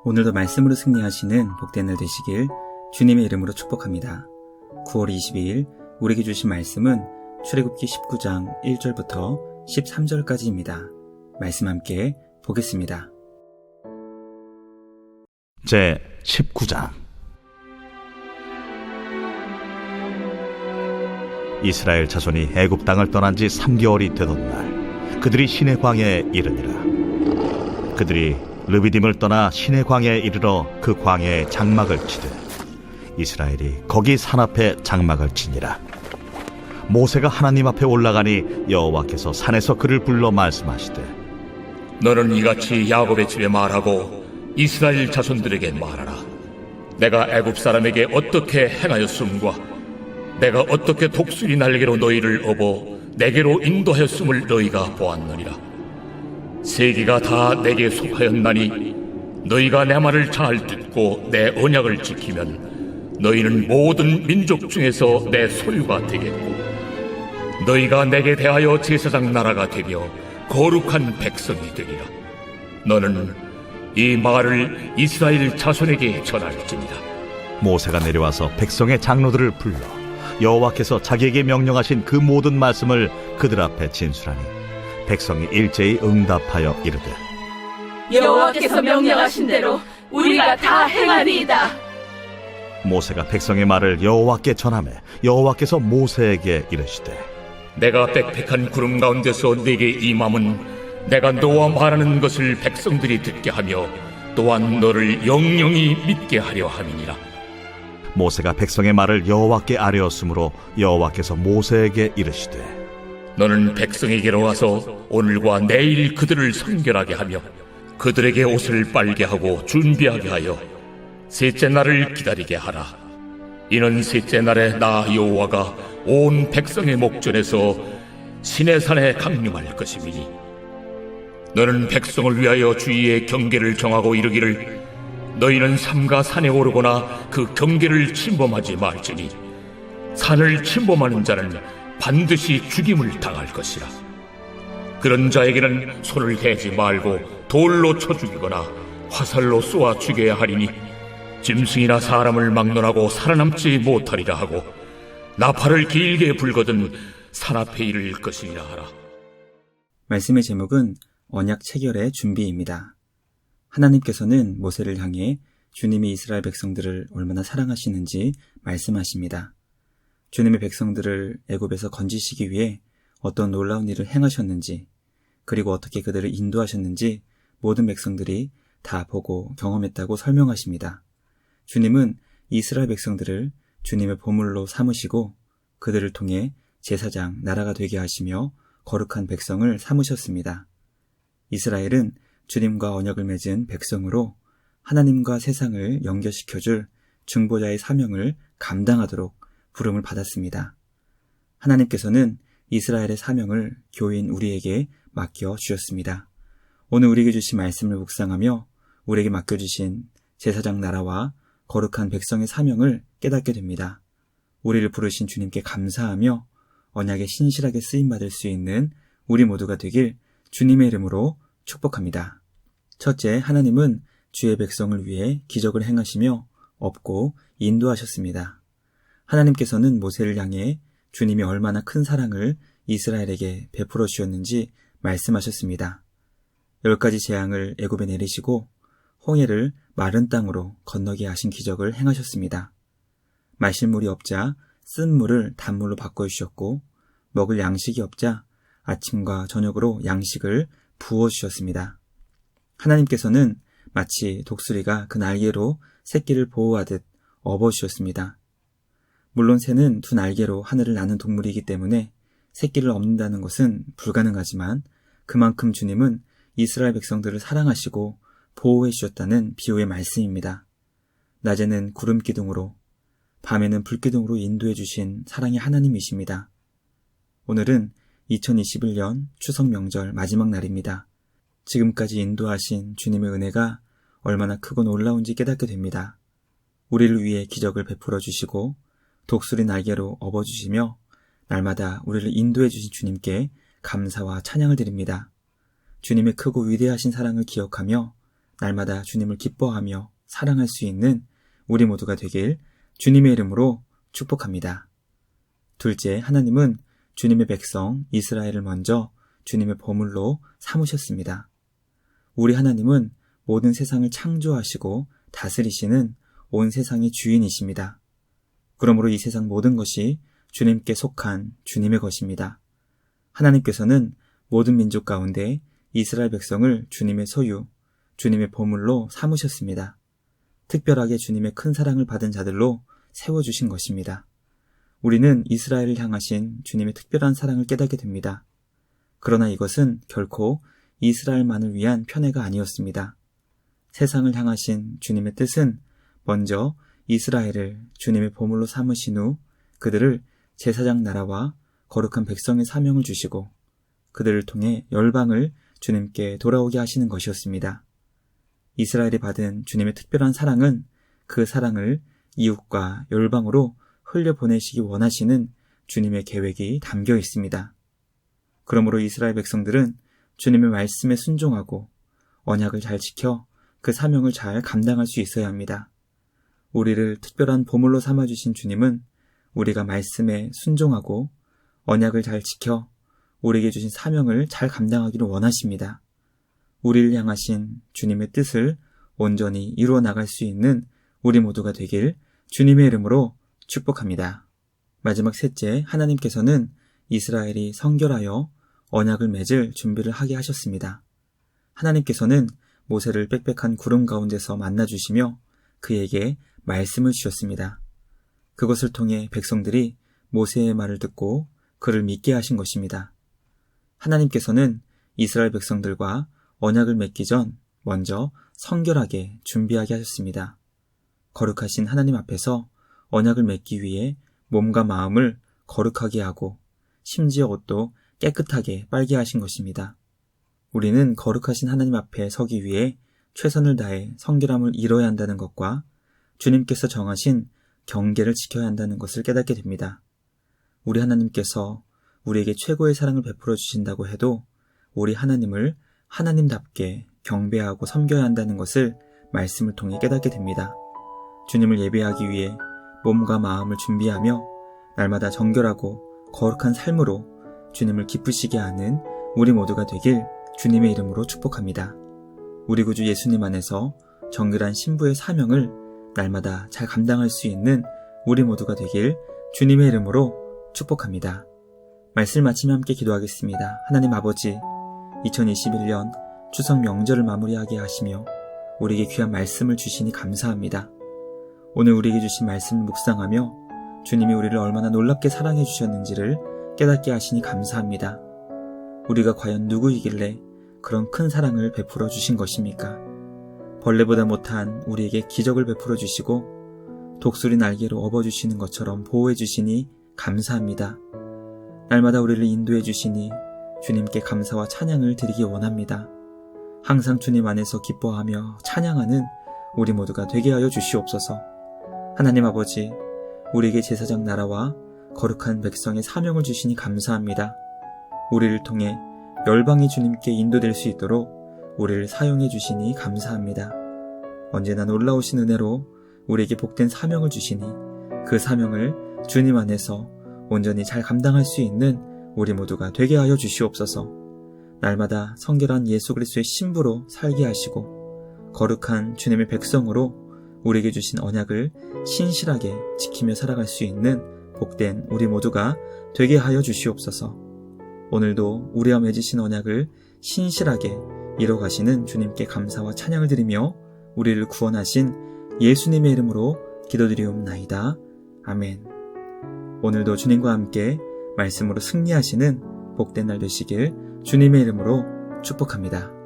오늘도 말씀으로 승리하시는 복된 날 되시길 주님의 이름으로 축복합니다. 9월 22일 우리에게 주신 말씀은 출애굽기 19장 1절부터 13절까지입니다. 말씀 함께 보겠습니다. 제 19장. 이스라엘 자손이 애굽 땅을 떠난 지 3개월이 되던 날, 그들이 시내 광야에 이르니라. 그들이 르비딤을 떠나 시내 광야에 이르러 그 광야에 장막을 치되 이스라엘이 거기 산 앞에 장막을 치니라. 모세가 하나님 앞에 올라가니 여호와께서 산에서 그를 불러 말씀하시되, 너는 이같이 야곱의 집에 말하고 이스라엘 자손들에게 말하라. 내가 애굽 사람에게 어떻게 행하였음과 내가 어떻게 독수리 날개로 너희를 업어 내게로 인도하였음을 너희가 보았느니라. 세계가 다 내게 속하였나니 너희가 내 말을 잘 듣고 내 언약을 지키면 너희는 모든 민족 중에서 내 소유가 되겠고 너희가 내게 대하여 제사장 나라가 되며 거룩한 백성이 되리라. 너는 이 말을 이스라엘 자손에게 전할지니라. 모세가 내려와서 백성의 장로들을 불러 여호와께서 자기에게 명령하신 그 모든 말씀을 그들 앞에 진술하니 백성이 일제히 응답하여 이르되, 여호와께서 명령하신 대로 우리가 다 행하리이다. 모세가 백성의 말을 여호와께 전하매 여호와께서 모세에게 이르시되, 내가 빽빽한 구름 가운데서 네게 임함은 내가 너와 말하는 것을 백성들이 듣게 하며 또한 너를 영영히 믿게 하려 함이니라. 모세가 백성의 말을 여호와께 아뢰었으므로 여호와께서 모세에게 이르시되, 너는 백성에게로 와서 오늘과 내일 그들을 선결하게 하며 그들에게 옷을 빨게 하고 준비하게 하여 셋째 날을 기다리게 하라. 이는 셋째 날에 나 여호와가 온 백성의 목전에서 시내산에 강림할 것임이니 너는 백성을 위하여 주위에 경계를 정하고 이르기를 너희는 삼가 산에 오르거나 그 경계를 침범하지 말지니 산을 침범하는 자는 반드시 죽임을 당할 것이라. 그런 자에게는 손을 대지 말고 돌로 쳐 죽이거나 화살로 쏘아 죽여야 하리니 짐승이나 사람을 막론하고 살아남지 못하리라 하고 나팔을 길게 불거든 산 앞에 이를 것이니라 하라. 말씀의 제목은 언약 체결의 준비입니다. 하나님께서는 모세를 향해 주님이 이스라엘 백성들을 얼마나 사랑하시는지 말씀하십니다. 주님의 백성들을 애굽에서 건지시기 위해 어떤 놀라운 일을 행하셨는지, 그리고 어떻게 그들을 인도하셨는지 모든 백성들이 다 보고 경험했다고 설명하십니다. 주님은 이스라엘 백성들을 주님의 보물로 삼으시고 그들을 통해 제사장 나라가 되게 하시며 거룩한 백성을 삼으셨습니다. 이스라엘은 주님과 언약을 맺은 백성으로 하나님과 세상을 연결시켜줄 중보자의 사명을 감당하도록 부름을 받았습니다. 하나님께서는 이스라엘의 사명을 교인 우리에게 맡겨주셨습니다. 오늘 우리에게 주신 말씀을 묵상하며 우리에게 맡겨주신 제사장 나라와 거룩한 백성의 사명을 깨닫게 됩니다. 우리를 부르신 주님께 감사하며 언약에 신실하게 쓰임받을 수 있는 우리 모두가 되길 주님의 이름으로 축복합니다. 첫째, 하나님은 주의 백성을 위해 기적을 행하시며 업고 인도하셨습니다. 하나님께서는 모세를 향해 주님이 얼마나 큰 사랑을 이스라엘에게 베풀어 주셨는지 말씀하셨습니다. 10가지 재앙을 애굽에 내리시고 홍해를 마른 땅으로 건너게 하신 기적을 행하셨습니다. 마실 물이 없자 쓴 물을 단물로 바꿔주셨고 먹을 양식이 없자 아침과 저녁으로 양식을 부어주셨습니다. 하나님께서는 마치 독수리가 그 날개로 새끼를 보호하듯 업어주셨습니다. 물론 새는 두 날개로 하늘을 나는 동물이기 때문에 새끼를 업는다는 것은 불가능하지만 그만큼 주님은 이스라엘 백성들을 사랑하시고 보호해 주셨다는 비유의 말씀입니다. 낮에는 구름 기둥으로, 밤에는 불 기둥으로 인도해 주신 사랑의 하나님이십니다. 오늘은 2021년 추석 명절 마지막 날입니다. 지금까지 인도하신 주님의 은혜가 얼마나 크고 놀라운지 깨닫게 됩니다. 우리를 위해 기적을 베풀어 주시고 독수리 날개로 업어주시며 날마다 우리를 인도해 주신 주님께 감사와 찬양을 드립니다. 주님의 크고 위대하신 사랑을 기억하며 날마다 주님을 기뻐하며 사랑할 수 있는 우리 모두가 되길 주님의 이름으로 축복합니다. 둘째, 하나님은 주님의 백성 이스라엘을 먼저 주님의 보물로 삼으셨습니다. 우리 하나님은 모든 세상을 창조하시고 다스리시는 온 세상의 주인이십니다. 그러므로 이 세상 모든 것이 주님께 속한 주님의 것입니다. 하나님께서는 모든 민족 가운데 이스라엘 백성을 주님의 소유, 주님의 보물로 삼으셨습니다. 특별하게 주님의 큰 사랑을 받은 자들로 세워주신 것입니다. 우리는 이스라엘을 향하신 주님의 특별한 사랑을 깨닫게 됩니다. 그러나 이것은 결코 이스라엘만을 위한 편애가 아니었습니다. 세상을 향하신 주님의 뜻은 먼저 이스라엘을 주님의 보물로 삼으신 후 그들을 제사장 나라와 거룩한 백성의 사명을 주시고 그들을 통해 열방을 주님께 돌아오게 하시는 것이었습니다. 이스라엘이 받은 주님의 특별한 사랑은 그 사랑을 이웃과 열방으로 흘려보내시기 원하시는 주님의 계획이 담겨 있습니다. 그러므로 이스라엘 백성들은 주님의 말씀에 순종하고 언약을 잘 지켜 그 사명을 잘 감당할 수 있어야 합니다. 우리를 특별한 보물로 삼아주신 주님은 우리가 말씀에 순종하고 언약을 잘 지켜 우리에게 주신 사명을 잘 감당하기를 원하십니다. 우리를 향하신 주님의 뜻을 온전히 이루어 나갈 수 있는 우리 모두가 되길 주님의 이름으로 축복합니다. 마지막 셋째, 하나님께서는 이스라엘이 성결하여 언약을 맺을 준비를 하게 하셨습니다. 하나님께서는 모세를 빽빽한 구름 가운데서 만나주시며 그에게 말씀을 주셨습니다. 그것을 통해 백성들이 모세의 말을 듣고 그를 믿게 하신 것입니다. 하나님께서는 이스라엘 백성들과 언약을 맺기 전 먼저 성결하게 준비하게 하셨습니다. 거룩하신 하나님 앞에서 언약을 맺기 위해 몸과 마음을 거룩하게 하고 심지어 옷도 깨끗하게 빨게 하신 것입니다. 우리는 거룩하신 하나님 앞에 서기 위해 최선을 다해 성결함을 이뤄야 한다는 것과 주님께서 정하신 경계를 지켜야 한다는 것을 깨닫게 됩니다. 우리 하나님께서 우리에게 최고의 사랑을 베풀어 주신다고 해도 우리 하나님을 하나님답게 경배하고 섬겨야 한다는 것을 말씀을 통해 깨닫게 됩니다. 주님을 예배하기 위해 몸과 마음을 준비하며 날마다 정결하고 거룩한 삶으로 주님을 기쁘시게 하는 우리 모두가 되길 주님의 이름으로 축복합니다. 우리 구주 예수님 안에서 정결한 신부의 사명을 날마다 잘 감당할 수 있는 우리 모두가 되길 주님의 이름으로 축복합니다. 말씀을 마치며 함께 기도하겠습니다. 하나님 아버지, 2021년 추석 명절을 마무리하게 하시며 우리에게 귀한 말씀을 주시니 감사합니다. 오늘 우리에게 주신 말씀을 묵상하며 주님이 우리를 얼마나 놀랍게 사랑해 주셨는지를 깨닫게 하시니 감사합니다. 우리가 과연 누구이길래 그런 큰 사랑을 베풀어 주신 것입니까? 벌레보다 못한 우리에게 기적을 베풀어 주시고 독수리 날개로 업어주시는 것처럼 보호해 주시니 감사합니다. 날마다 우리를 인도해 주시니 주님께 감사와 찬양을 드리기 원합니다. 항상 주님 안에서 기뻐하며 찬양하는 우리 모두가 되게 하여 주시옵소서. 하나님 아버지, 우리에게 제사장 나라와 거룩한 백성의 사명을 주시니 감사합니다. 우리를 통해 열방이 주님께 인도될 수 있도록 우리를 사용해 주시니 감사합니다. 언제나 놀라우신 은혜로 우리에게 복된 사명을 주시니 그 사명을 주님 안에서 온전히 잘 감당할 수 있는 우리 모두가 되게 하여 주시옵소서. 날마다 성결한 예수 그리스도의 신부로 살게 하시고 거룩한 주님의 백성으로 우리에게 주신 언약을 신실하게 지키며 살아갈 수 있는 복된 우리 모두가 되게 하여 주시옵소서. 오늘도 우리와 맺으신 언약을 신실하게 이뤄가시는 주님께 감사와 찬양을 드리며 우리를 구원하신 예수님의 이름으로 기도드리옵나이다. 아멘. 오늘도 주님과 함께 말씀으로 승리하시는 복된 날 되시길 주님의 이름으로 축복합니다.